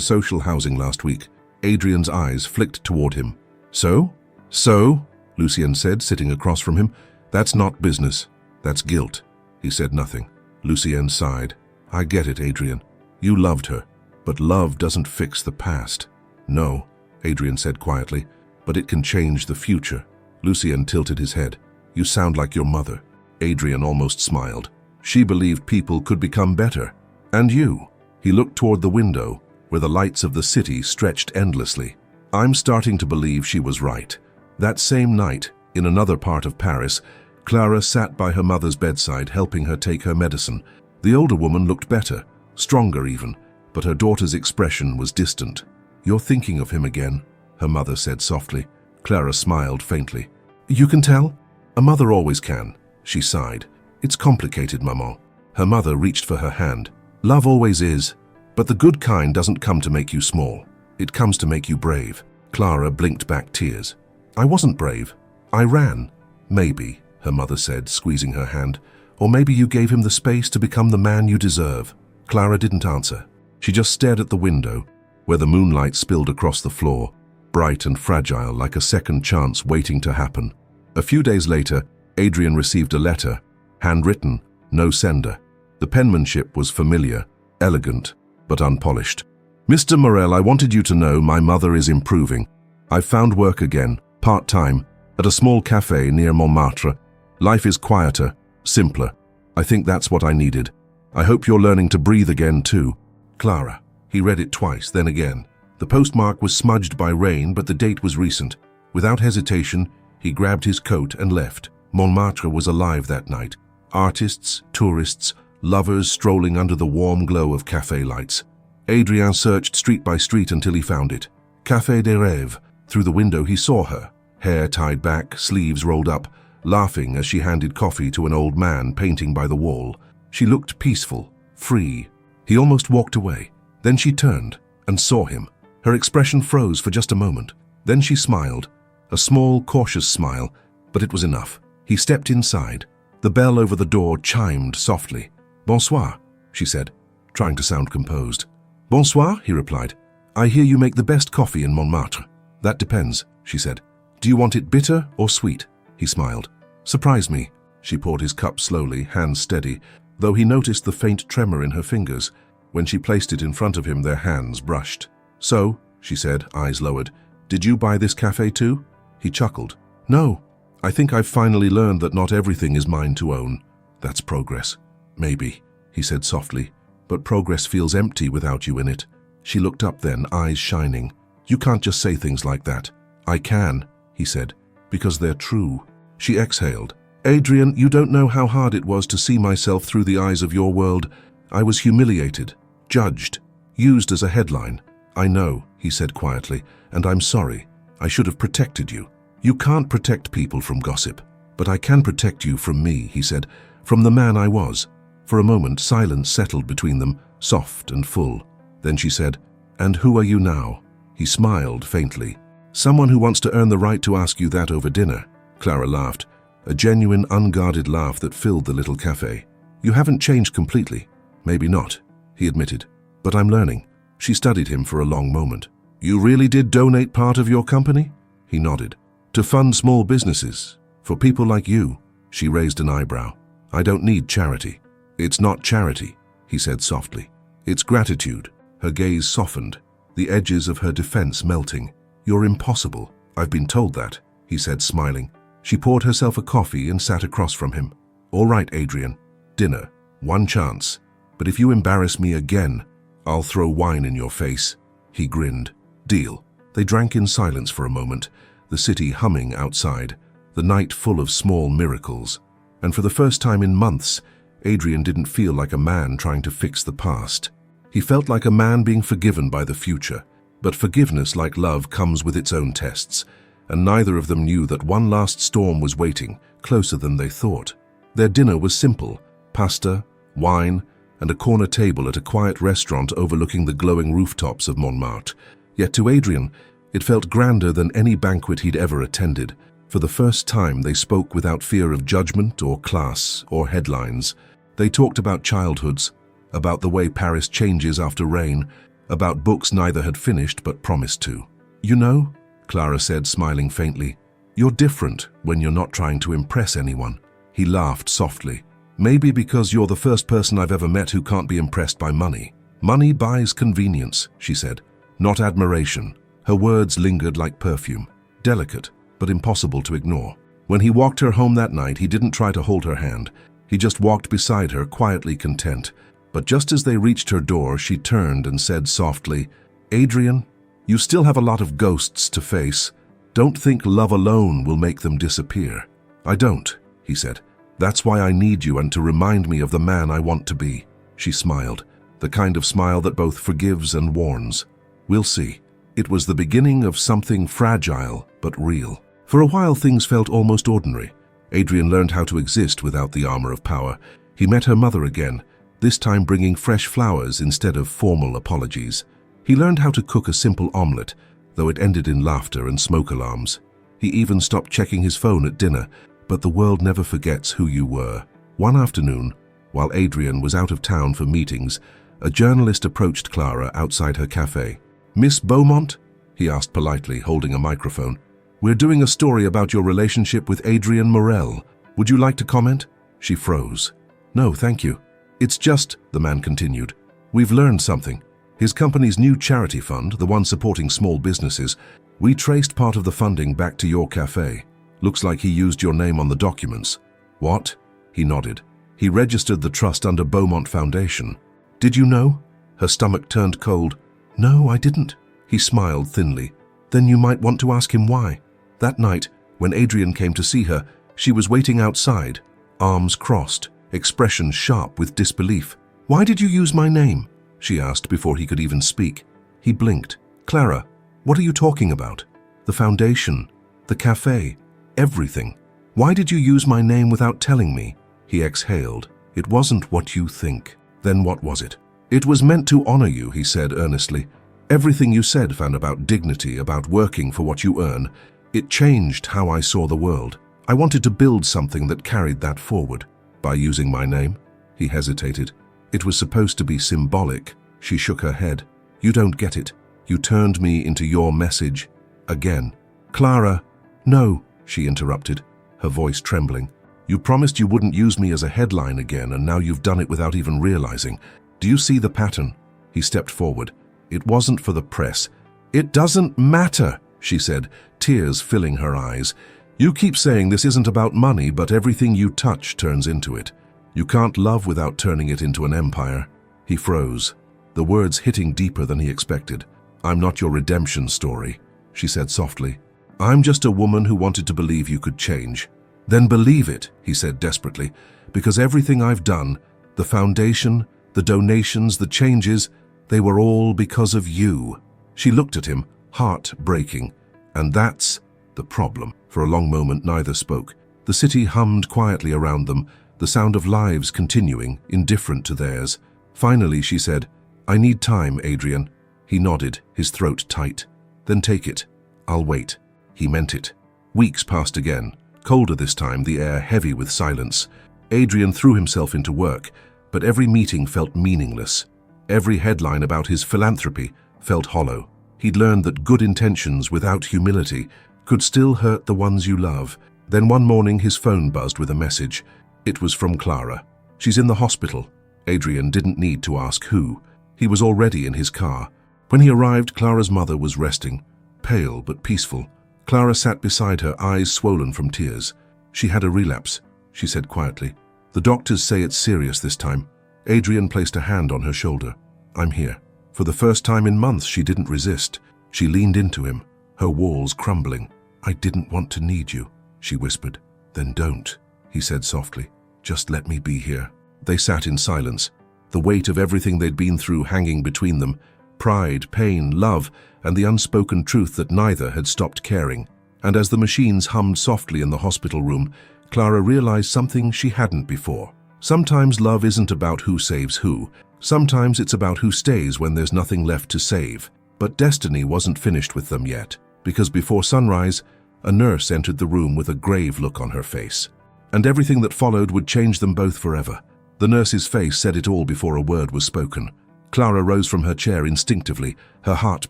S1: social housing last week. Adrian's eyes flicked toward him. So? So? Lucien said, sitting across from him. That's not business. That's guilt. He said nothing. Lucien sighed. I get it, Adrian. You loved her. But love doesn't fix the past. No, Adrian said quietly, but it can change the future. Lucien tilted his head. You sound like your mother. Adrian almost smiled. She believed people could become better. And you? He looked toward the window, where the lights of the city stretched endlessly. I'm starting to believe she was right. That same night, in another part of Paris, Clara sat by her mother's bedside helping her take her medicine. The older woman looked better, stronger even, but her daughter's expression was distant. "You're thinking of him again," her mother said softly. Clara smiled faintly. "You can tell?" "A mother always can," she sighed. "It's complicated, maman." Her mother reached for her hand. "Love always is, but the good kind doesn't come to make you small. It comes to make you brave." Clara blinked back tears. "I wasn't brave. I ran." "Maybe," her mother said, squeezing her hand. "Or maybe you gave him the space to become the man you deserve." Clara didn't answer. She just stared at the window, where the moonlight spilled across the floor, bright and fragile like a second chance waiting to happen. A few days later, Adrian received a letter, handwritten, no sender. The penmanship was familiar, elegant, but unpolished. "Mr. Morel, I wanted you to know my mother is improving. I've found work again, part-time, at a small cafe near Montmartre. Life is quieter, simpler. I think that's what I needed. I hope you're learning to breathe again too. Clara." He read it twice, then again. The postmark was smudged by rain, but the date was recent. Without hesitation, he grabbed his coat and left. Montmartre was alive that night. Artists, tourists, lovers strolling under the warm glow of cafe lights. Adrien searched street by street until he found it. Café des Rêves. Through the window he saw her, hair tied back, sleeves rolled up, laughing as she handed coffee to an old man painting by the wall. She looked peaceful, free. He almost walked away. Then she turned and saw him. Her expression froze for just a moment. Then she smiled, a small, cautious smile, but it was enough. He stepped inside. The bell over the door chimed softly. "Bonsoir," she said, trying to sound composed. "Bonsoir," he replied. "I hear you make the best coffee in Montmartre." "That depends," she said. "Do you want it bitter or sweet?" He smiled. "Surprise me." She poured his cup slowly, hands steady, though he noticed the faint tremor in her fingers. When she placed it in front of him, their hands brushed. "So," she said, eyes lowered, "did you buy this cafe too?" He chuckled. "No. I think I've finally learned that not everything is mine to own. That's progress." "Maybe," he said softly, "but progress feels empty without you in it." She looked up then, eyes shining. "You can't just say things like that." "I can," he said, "because they're true." She exhaled. "Adrian, you don't know how hard it was to see myself through the eyes of your world. I was humiliated, judged, used as a headline." "I know," he said quietly, "and I'm sorry. I should have protected you." "You can't protect people from gossip, but I can protect you from me," he said, "from the man I was." For a moment, silence settled between them, soft and full. Then she said, "And who are you now?" He smiled faintly. "Someone who wants to earn the right to ask you that over dinner." Clara laughed, a genuine, unguarded laugh that filled the little cafe. "You haven't changed completely." "Maybe not," he admitted, "but I'm learning." She studied him for a long moment. "You really did donate part of your company?" He nodded. "To fund small businesses, for people like you." She raised an eyebrow. "I don't need charity." "It's not charity," he said softly. "It's gratitude." Her gaze softened, the edges of her defense melting. "You're impossible. I've been told that," he said, smiling. She poured herself a coffee and sat across from him. "All right, Adrian. Dinner. One chance. But if you embarrass me again, I'll throw wine in your face." He grinned. "Deal." They drank in silence for a moment, the city humming outside, the night full of small miracles. And for the first time in months, Adrian didn't feel like a man trying to fix the past. He felt like a man being forgiven by the future. But forgiveness, like love, comes with its own tests, and neither of them knew that one last storm was waiting, closer than they thought. Their dinner was simple: pasta, wine, and a corner table at a quiet restaurant overlooking the glowing rooftops of Montmartre. Yet to Adrian, it felt grander than any banquet he'd ever attended. For the first time, they spoke without fear of judgment or class or headlines. They talked about childhoods, about the way Paris changes after rain, about books neither had finished but promised to. "You know," Clara said, smiling faintly, "you're different when you're not trying to impress anyone." He laughed softly. "Maybe because you're the first person I've ever met who can't be impressed by money." "Money buys convenience," she said, "not admiration." Her words lingered like perfume, delicate but impossible to ignore. When he walked her home that night, he didn't try to hold her hand. He just walked beside her, quietly content. But just as they reached her door, she turned and said softly, "Adrian, you still have a lot of ghosts to face. Don't think love alone will make them disappear." "I don't," he said. "That's why I need you and to remind me of the man I want to be." She smiled, the kind of smile that both forgives and warns. "We'll see." It was the beginning of something fragile but real. For a while things felt almost ordinary. Adrian learned how to exist without the armor of power. He met her mother again, this time bringing fresh flowers instead of formal apologies. He learned how to cook a simple omelette, though it ended in laughter and smoke alarms. He even stopped checking his phone at dinner, but the world never forgets who you were. One afternoon, while Adrian was out of town for meetings, a journalist approached Clara outside her cafe. "Miss Beaumont?" he asked politely, holding a microphone. "We're doing a story about your relationship with Adrian Morel. Would you like to comment?" She froze. "No, thank you. It's just," the man continued, "we've learned something. His company's new charity fund, the one supporting small businesses, we traced part of the funding back to your cafe. Looks like he used your name on the documents." "What?" He nodded. "He registered the trust under Beaumont Foundation." "Did you know?" Her stomach turned cold. "No, I didn't." He smiled thinly. "Then you might want to ask him why." That night, when Adrian came to see her, she was waiting outside, arms crossed, expression sharp with disbelief. "Why did you use my name?" she asked before he could even speak. He blinked. "Clara, what are you talking about?" "The foundation, the cafe, everything. Why did you use my name without telling me?" He exhaled. "It wasn't what you think." "Then what was it?" "It was meant to honor you," he said earnestly. "Everything you said, Fan, about dignity, about working for what you earn, it changed how I saw the world. I wanted to build something that carried that forward." "By using my name?" He hesitated. "It was supposed to be symbolic." She shook her head. "You don't get it. You turned me into your message. Again." "Clara." "No," she interrupted, her voice trembling. "You promised you wouldn't use me as a headline again, and now you've done it without even realizing. Do you see the pattern?" He stepped forward. "It wasn't for the press." "It doesn't matter," she said, tears filling her eyes. "You keep saying this isn't about money, but everything you touch turns into it. You can't love without turning it into an empire." He froze, the words hitting deeper than he expected. "I'm not your redemption story," she said softly. "I'm just a woman who wanted to believe you could change." "Then believe it," he said desperately, "because everything I've done, the foundation, the donations, the changes, they were all because of you." She looked at him, heart breaking. "And that's the problem." For a long moment neither spoke. The city hummed quietly around them, the sound of lives continuing, indifferent to theirs. Finally she said, "I need time, Adrian." He nodded, his throat tight. "Then take it. I'll wait." He meant it. Weeks passed again, colder this time, the air heavy with silence. Adrian threw himself into work, but every meeting felt meaningless. Every headline about his philanthropy felt hollow. He'd learned that good intentions without humility could still hurt the ones you love. Then one morning his phone buzzed with a message. It was from Clara. "She's in the hospital." Adrian didn't need to ask who. He was already in his car. When he arrived, Clara's mother was resting, pale but peaceful. Clara sat beside her, eyes swollen from tears. "She had a relapse," she said quietly. "The doctors say it's serious this time." Adrian placed a hand on her shoulder. "I'm here." For the first time in months, she didn't resist. She leaned into him, her walls crumbling. "I didn't want to need you," she whispered. "Then don't," he said softly. "Just let me be here." They sat in silence, the weight of everything they'd been through hanging between them, pride, pain, love, and the unspoken truth that neither had stopped caring. And as the machines hummed softly in the hospital room, Clara realized something she hadn't before. Sometimes love isn't about who saves who. Sometimes it's about who stays when there's nothing left to save. But destiny wasn't finished with them yet, because before sunrise, a nurse entered the room with a grave look on her face. And everything that followed would change them both forever. The nurse's face said it all before a word was spoken. Clara rose from her chair instinctively, her heart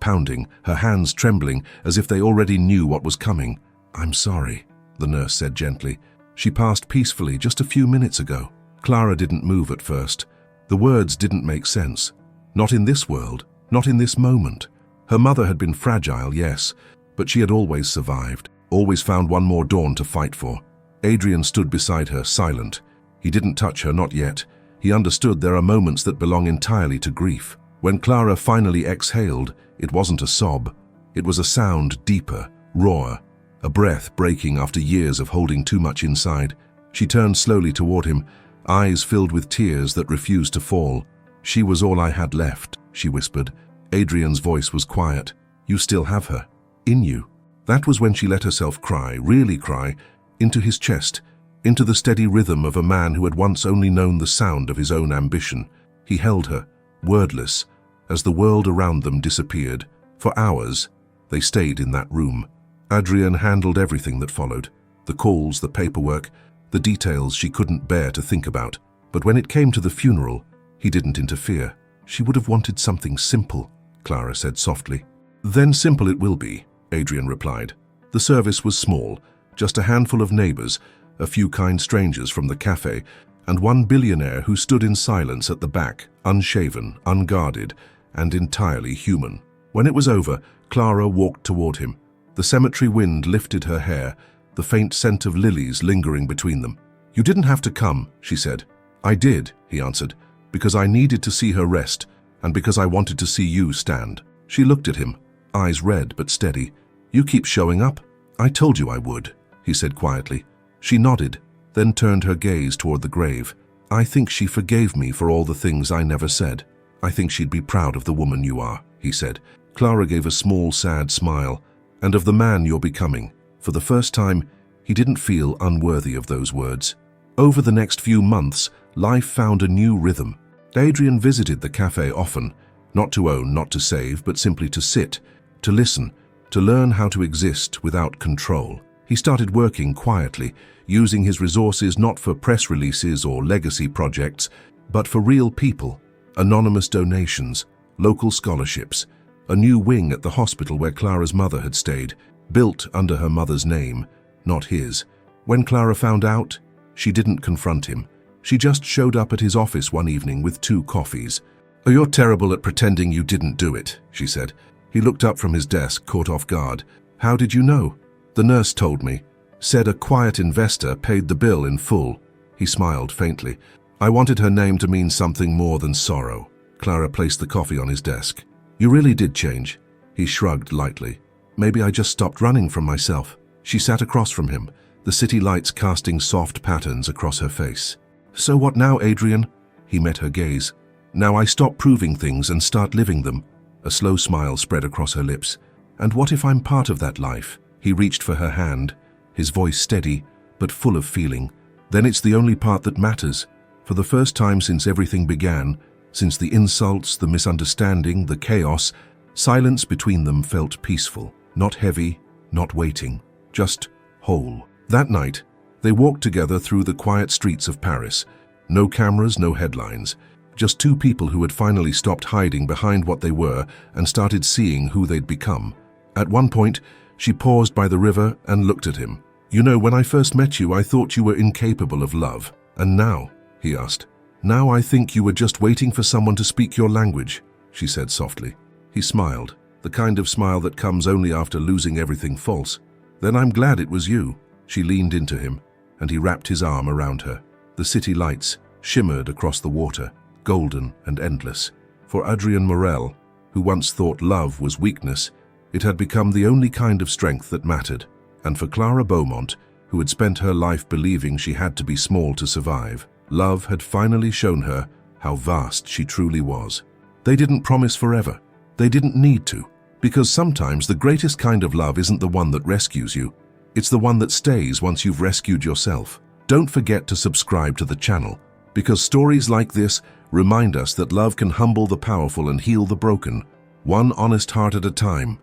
S1: pounding, her hands trembling as if they already knew what was coming. "I'm sorry," the nurse said gently. "She passed peacefully just a few minutes ago." Clara didn't move at first. The words didn't make sense. Not in this world, not in this moment. Her mother had been fragile, yes, but she had always survived, always found one more dawn to fight for. Adrian stood beside her, silent. He didn't touch her, not yet, He understood there are moments that belong entirely to grief. When Clara finally exhaled, it wasn't a sob. It was a sound deeper, rawer, a breath breaking after years of holding too much inside. She turned slowly toward him, eyes filled with tears that refused to fall. "She was all I had left," she whispered. Adrian's voice was quiet. "You still have her. In you." That was when she let herself cry, really cry, into his chest, into the steady rhythm of a man who had once only known the sound of his own ambition. He held her, wordless, as the world around them disappeared. For hours, they stayed in that room. Adrian handled everything that followed, the calls, the paperwork, the details she couldn't bear to think about. But when it came to the funeral, he didn't interfere. "She would have wanted something simple," Clara said softly. "Then simple it will be," Adrian replied. The service was small, just a handful of neighbors, a few kind strangers from the cafe, and one billionaire who stood in silence at the back, unshaven, unguarded, and entirely human. When it was over, Clara walked toward him. The cemetery wind lifted her hair, the faint scent of lilies lingering between them. "You didn't have to come," she said. "I did," he answered, "because I needed to see her rest, and because I wanted to see you stand." She looked at him, eyes red but steady. "You keep showing up." "I told you I would," he said quietly. She nodded, then turned her gaze toward the grave. "I think she forgave me for all the things I never said. I think she'd be proud of the woman you are," he said. Clara gave a small, sad smile. "And of the man you're becoming." For the first time, he didn't feel unworthy of those words. Over the next few months, life found a new rhythm. Adrian visited the cafe often, not to own, not to save, but simply to sit, to listen, to learn how to exist without control. He started working quietly, using his resources not for press releases or legacy projects, but for real people, anonymous donations, local scholarships, a new wing at the hospital where Clara's mother had stayed, built under her mother's name, not his. When Clara found out, she didn't confront him. She just showed up at his office one evening with 2 coffees. "Oh, you're terrible at pretending you didn't do it," she said. He looked up from his desk, caught off guard. "How did you know?" "The nurse told me. Said a quiet investor paid the bill in full." He smiled faintly. "I wanted her name to mean something more than sorrow." Clara placed the coffee on his desk. "You really did change." He shrugged lightly. "Maybe I just stopped running from myself." She sat across from him, the city lights casting soft patterns across her face. "So what now, Adrian?" He met her gaze. "Now I stop proving things and start living them." A slow smile spread across her lips. "And what if I'm part of that life?" He reached for her hand, his voice steady, but full of feeling. "Then it's the only part that matters. For the first time since everything began, since the insults, the misunderstanding, the chaos, silence between them felt peaceful. Not heavy, not waiting, just whole." That night, they walked together through the quiet streets of Paris. No cameras, no headlines. Just 2 people who had finally stopped hiding behind what they were and started seeing who they'd become. At one point, she paused by the river and looked at him. "You know, when I first met you, I thought you were incapable of love. And now?" he asked. "Now I think you were just waiting for someone to speak your language," she said softly. He smiled, the kind of smile that comes only after losing everything false. "Then I'm glad it was you." She leaned into him, and he wrapped his arm around her. The city lights shimmered across the water, golden and endless. For Adrian Morel, who once thought love was weakness, it had become the only kind of strength that mattered. And for Clara Beaumont, who had spent her life believing she had to be small to survive, love had finally shown her how vast she truly was. They didn't promise forever. They didn't need to. Because sometimes the greatest kind of love isn't the one that rescues you. It's the one that stays once you've rescued yourself. Don't forget to subscribe to the channel, because stories like this remind us that love can humble the powerful and heal the broken, one honest heart at a time.